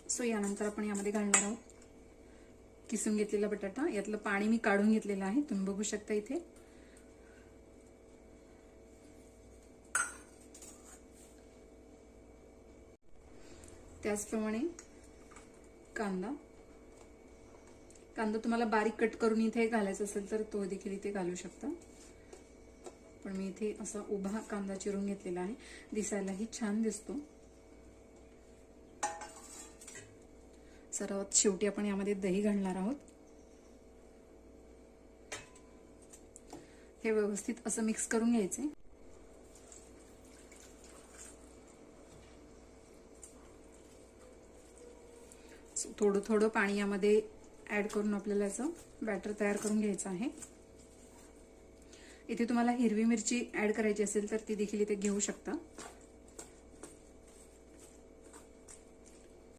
So यानंतर आपण यामध्ये घालणार आहोत किसून घेतलेला बटाटा. यातलं पाणी मी काढून घेतलेलं आहे, तुम्ही बघू शकता इथे. त्याचप्रमाणे कांदा तुम्हाला बारीक कट करून इथे घालायचा असेल तर तो देखील इथे घालू शकता. पण मी इथे असा उभा कांदा चिरून घेतलेला आहे, दिसायलाही छान दिसतो. सर्वात शेवटी आपण यामध्ये दही घालणार आहोत. हे व्यवस्थित असं मिक्स करून घ्यायचे. थोडं थोडं पाणी यामध्ये ऍड करून आपल्याला याचं बॅटर तयार करून घ्यायचं आहे. इथे तुम्हाला हिरवी मिरची ऍड करायची असेल तर ती देखील इथे घेऊ शकता.